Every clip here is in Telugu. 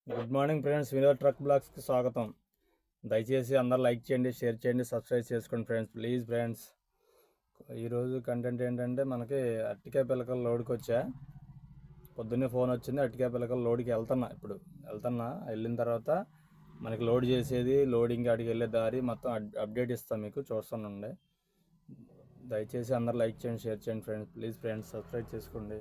Good morning friends, Vinod truck బ్లాగ్స్కి స్వాగతం. దయచేసి అందరూ లైక్ చేయండి, షేర్ చేయండి, సబ్స్క్రైబ్ చేసుకోండి ఫ్రెండ్స్, ప్లీజ్ ఫ్రెండ్స్. ఈరోజు కంటెంట్ ఏంటంటే మనకి అరటికాయ పిల్లకల లోడ్కి వచ్చా. పొద్దున్నే ఫోన్ వచ్చింది, అరటికాయ పిల్లకల లోడ్కి వెళ్తున్నా. వెళ్ళిన తర్వాత మనకి లోడ్ చేసేది, లోడింగ్ అడిగి వెళ్ళే దారి మొత్తం అప్డేట్ ఇస్తాం మీకు, చూస్తుండండి. దయచేసి అందరూ లైక్ చేయండి, షేర్ చేయండి ఫ్రెండ్స్, ప్లీజ్ ఫ్రెండ్స్, సబ్స్క్రైబ్ చేసుకోండి.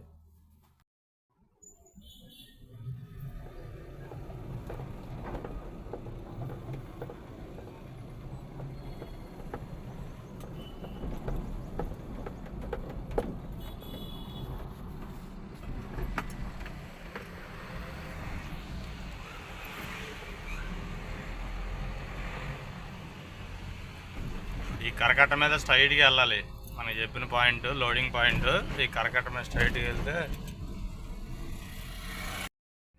ఈ కరకట్ట మీద స్ట్రైట్గా వెళ్ళాలి, మనకి చెప్పిన పాయింట్ లోడింగ్ పాయింట్. ఈ కరకట్ట మీద స్ట్రైట్గా వెళ్తే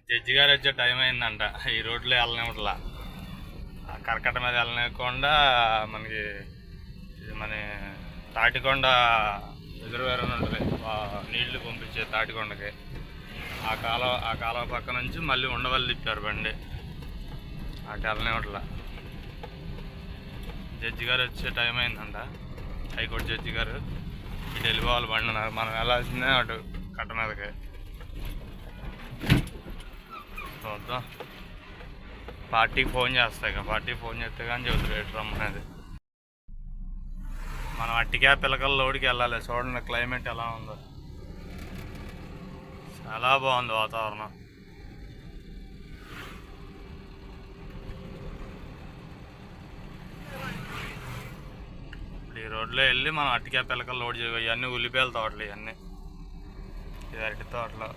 జడ్జి గారు వచ్చే టైం అయిందంట. ఈ రోడ్లో వెళ్ళనివ్వట్లా, ఆ కరకట్ట మీద వెళ్ళనివ్వకుండా మనకి మన తాటికొండ రిజర్వేర్ అని ఉంటుంది, నీళ్లు పంపించే తాటికొండకి. ఆ కాలువ పక్క నుంచి మళ్ళీ ఉండవల్లి తిప్పారు బండి, అటు వెళ్ళనివ్వట్లా. జడ్జి గారు వచ్చే టైం అయిందంట, హైకోర్టు జడ్జి గారు. ఇటు వెళ్ళిపోవాలి బండి, మనం వెళ్ళాల్సిందే అటు కట్ట మీదకి. చూద్దాం, పార్టీకి ఫోన్ చేస్తాయి, పార్టీకి ఫోన్ చేస్తే కానీ చెబుతారు ఎటు రమ్మనేది. మనం అరటికాయ పిల్లకల లోడికి వెళ్ళాలి. చూడండి క్లైమేట్ ఎలా ఉందో, చాలా బాగుంది వాతావరణం. ఈ రోడ్లో వెళ్ళి మనం అరటికాయ పిల్లకలు లోడ్ చేయాలి. ఇవన్నీ ఉల్లిపాయల తోటలు, ఇవన్నీ ఇది అరటి తోటలు.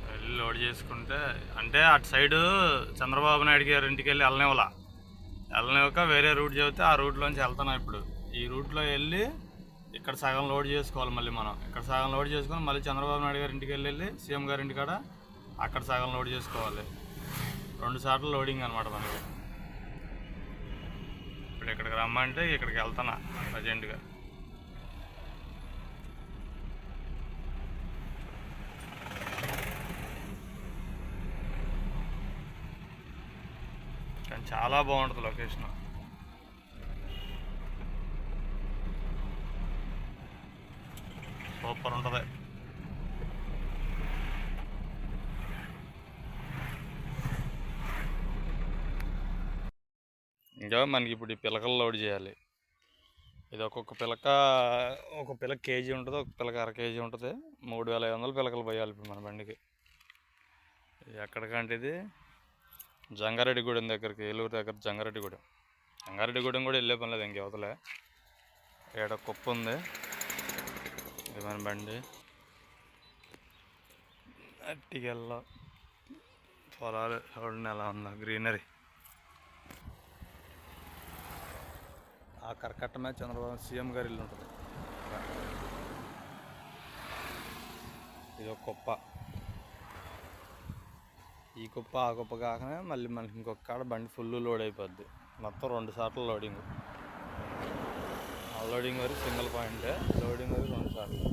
వెళ్ళి లోడ్ చేసుకుంటే, అంటే అటు సైడు చంద్రబాబు నాయుడు గారి ఇంటికి వెళ్ళి వెళ్ళనివ్వక వేరే రూట్ చెబితే ఆ రూట్లోంచి వెళ్తున్నాం. ఇప్పుడు ఈ రూట్లో వెళ్ళి ఇక్కడ సగం లోడ్ చేసుకోవాలి. మళ్ళీ మనం ఇక్కడ సగం లోడ్ చేసుకొని మళ్ళీ చంద్రబాబు నాయుడు గారి ఇంటికి వెళ్ళి సీఎం గారి ఇంటికాడ అక్కడ సగం లోడ్ చేసుకోవాలి. 2 సార్లు లోడింగ్ అనమాట మనకి. ఇప్పుడు ఇక్కడికి రమ్మంటే ఇక్కడికి వెళ్తున్నా అర్జెంటుగా. కానీ చాలా బాగుంటుంది లొకేషన్, సూపర్ ఉంటుంది. ఇంకా మనకి ఇప్పుడు ఈ పిలకలు లోడ్ చేయాలి. ఇది ఒక్కొక్క పిలక కేజీ ఉంటుంది, ఒక పిలక అర కేజీ ఉంటుంది. 3500 పిలకలు పోయాలి ఇప్పుడు మన బండికి. ఎక్కడికంటే ఇది జంగారెడ్డిగూడెం దగ్గరికి, ఏలూరు దగ్గర జంగారెడ్డిగూడెం కూడా వెళ్ళే పని లేదు, ఇంకెవతలే. ఏడ కుప్ప ఉంది, ఇది మన బండి. అట్టికెళ్ళ పొలాలు చూడండి ఎలా ఉందో, గ్రీనరీ. ఆ కరకట్ట మీద చంద్రబాబు సీఎం గారి ఇల్లు ఉంటుంది. ఇది ఒక కుప్ప, ఈ కుప్ప ఆ కుప్ప కాకనే మళ్ళీ మనకి ఇంకొక కాడ బండి ఫుల్ లోడ్ అయిపోద్ది. మొత్తం 2 సార్లు లోడింగ్. అన్లోడింగ్ వరకు సింగిల్ పాయింటే, లోడింగ్ వరకు 2 సార్లు.